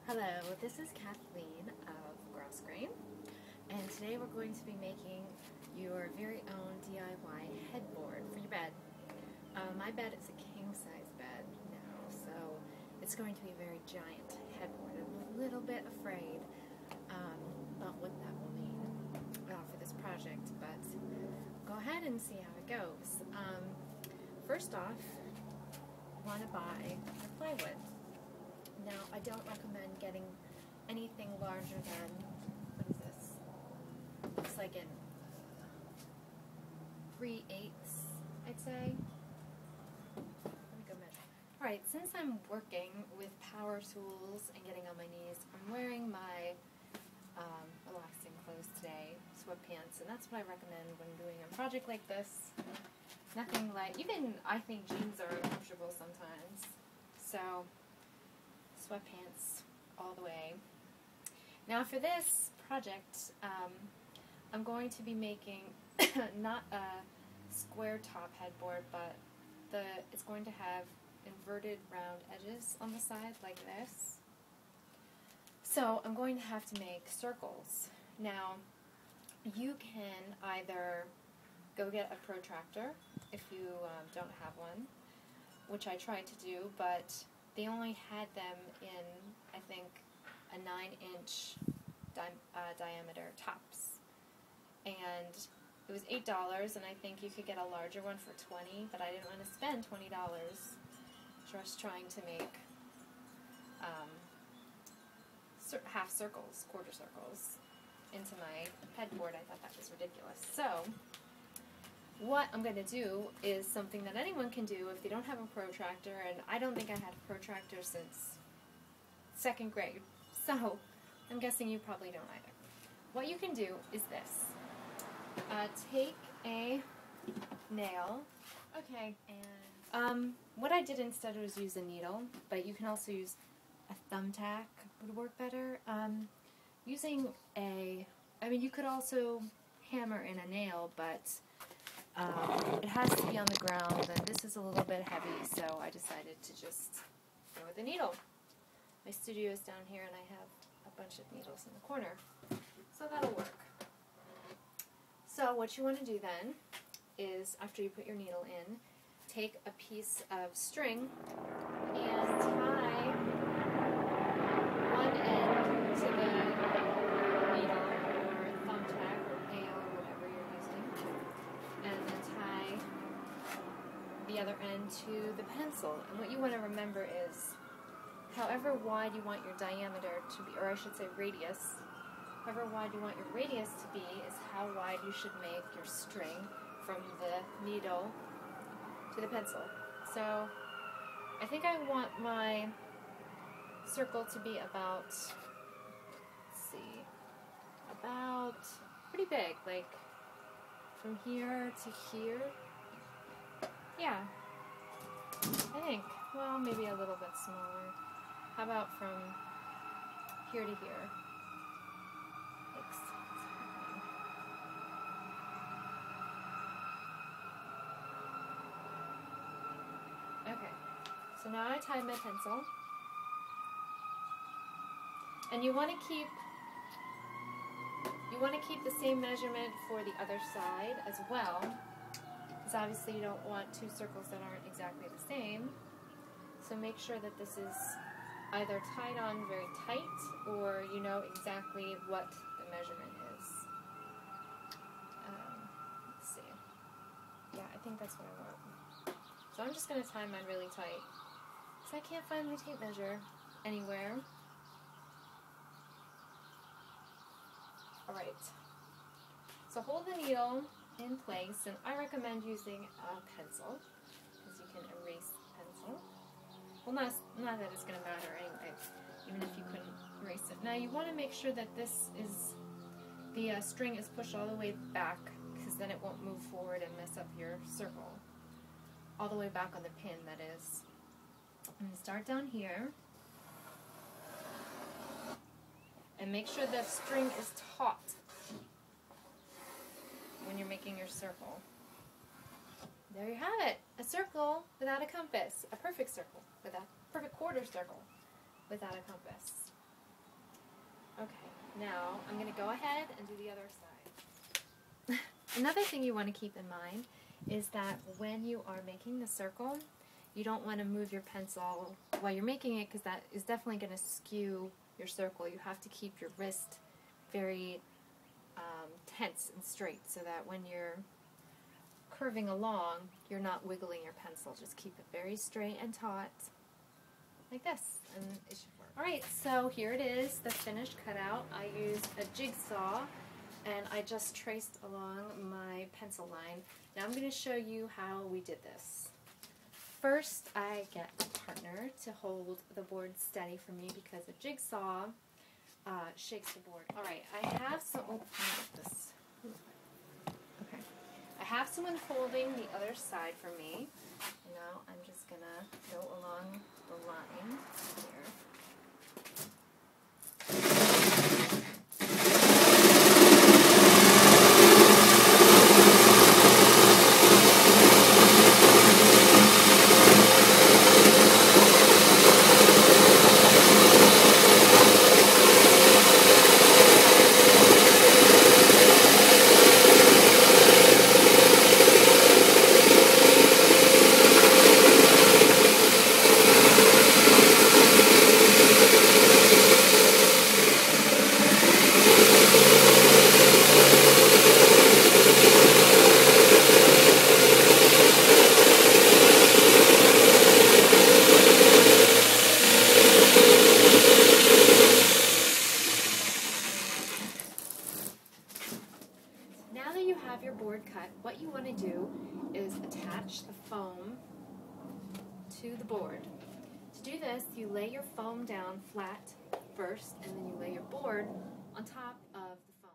Hello, this is Kathleen of Grosgrain, and today we're going to be making your very own DIY headboard for your bed. My bed is a king-size bed now, so it's going to be a very giant headboard. I'm a little bit afraid about what that will mean for this project, but go ahead and see how it goes. First off, I want to buy the plywood. Now, I don't recommend getting anything larger than, what is this? Looks like an 3/8, I'd say. Let me go measure. Alright, since I'm working with power tools and getting on my knees, I'm wearing my relaxing clothes today, sweatpants, and that's what I recommend when doing a project like this. Nothing like, even I think jeans are uncomfortable sometimes, so sweatpants all the way. Now for this project, I'm going to be making not a square top headboard, but it's going to have inverted round edges on the side like this. So I'm going to have to make circles. Now you can either go get a protractor if you don't have one, which I tried to do, but they only had them in, I think, a 9-inch diameter tops. And it was $8, and I think you could get a larger one for $20, but I didn't want to spend $20 just trying to make half circles, quarter circles, into my headboard. I thought that was ridiculous. So what I'm going to do is something that anyone can do if they don't have a protractor, and I don't think I had a protractor since 2nd grade, so I'm guessing you probably don't either. What you can do is this. Take a nail, okay, and what I did instead was use a needle, but you can also use a thumbtack would work better. You could also hammer in a nail, but it has to be on the ground, and this is a little bit heavy, so I decided to just go with a needle. My studio is down here, and I have a bunch of needles in the corner, so that'll work. So what you want to do then is, after you put your needle in, take a piece of string and tie one end to the needle, or thumbtack, or nail, or whatever you're using, and then tie the other end to the pencil. And what you want to remember is, however wide you want your diameter to be, or I should say radius, however wide you want your radius to be is how wide you should make your string from the needle to the pencil. So I think I want my circle to be about, let's see, about pretty big, like from here to here. Yeah, I think, well, maybe a little bit smaller. How about from here to here? Thanks. Okay, so now I tied my pencil. And you want to keep the same measurement for the other side as well, because obviously you don't want two circles that aren't exactly the same. So make sure that this is either tied on very tight, or you know exactly what the measurement is. Let's see. Yeah, I think that's what I want. So I'm just going to tie mine really tight, because I can't find my tape measure anywhere. Alright, so hold the needle in place, and I recommend using a pencil, because you can erase the pencil. Well, not that it's going to matter anyway, even if you couldn't erase it. Now you want to make sure that the string is pushed all the way back, because then it won't move forward and mess up your circle. All the way back on the pin, that is. I'm going to start down here. And make sure the string is taut when you're making your circle. There you have it. A circle without a compass. A perfect circle. Perfect quarter circle without a compass. Okay, now I'm going to go ahead and do the other side. Another thing you want to keep in mind is that when you are making the circle, you don't want to move your pencil while you're making it, because that is definitely going to skew your circle. You have to keep your wrist very tense and straight so that when you're curving along, you're not wiggling your pencil. Just keep it very straight and taut, like this, and it should work. Alright, so here it is, the finished cutout. I used a jigsaw, and I just traced along my pencil line. Now I'm going to show you how we did this. First, I get a partner to hold the board steady for me because a jigsaw shakes the board. Alright, I have some... Oh, this. Okay. I have someone holding the other side for me. Now I'm just going to go along the line here. Now that you have your board cut, what you want to do is attach the foam to the board. To do this, you lay your foam down flat first, and then you lay your board on top of the foam.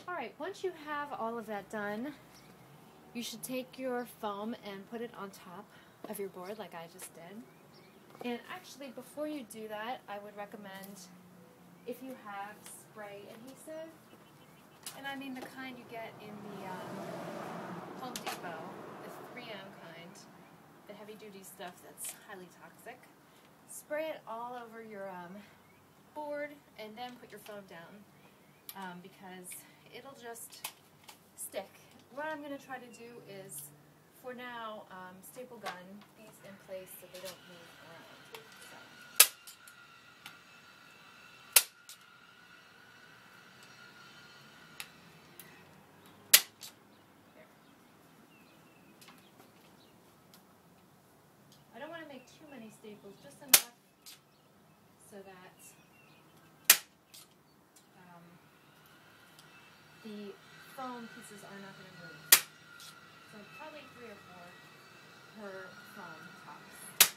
Alright, once you have all of that done, you should take your foam and put it on top of your board like I just did. And actually, before you do that, I would recommend, if you have spray adhesive, and I mean the kind you get in the Home Depot, the 3M kind, the heavy-duty stuff that's highly toxic, spray it all over your board and then put your foam down because it'll just stick. What I'm going to try to do is, for now, staple gun these in place so they don't move around. I don't want to make too many staples, just enough so that the foam pieces are not going to move. So probably 3 or 4. her foam tops.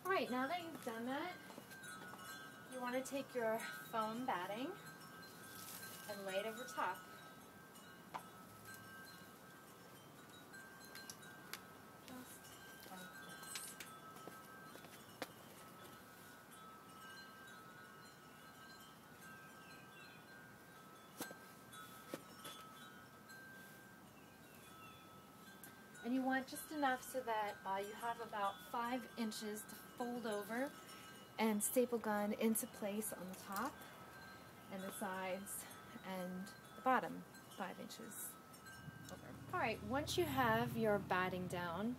Alright, now that you've done that, you want to take your foam batting and lay it over top. Just like this. And you want just enough so that you have about 5 inches to fold over and staple gun into place on the top and the sides and the bottom 5 inches over. Alright, once you have your batting down,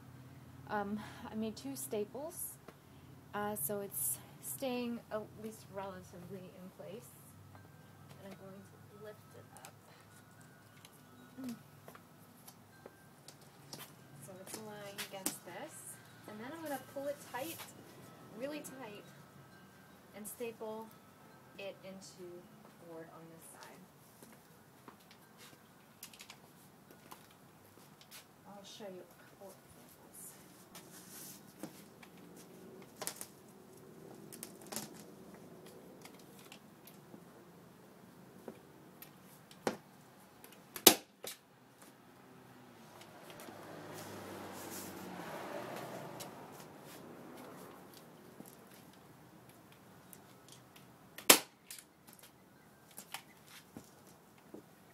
I made 2 staples so it's staying at least relatively in place. And I'm going to lift it up. So it's lying against this. And then I'm going to pull it tight, really tight, and staple it into the board on this side. I'll show you a couple of examples.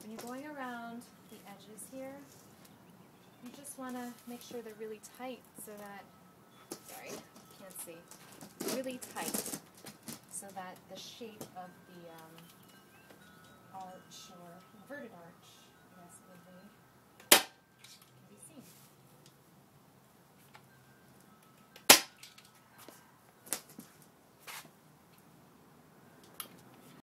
When you're going around the edges here, you just want to make sure they're really tight so that, sorry, can't see, really tight so that the shape of the arch or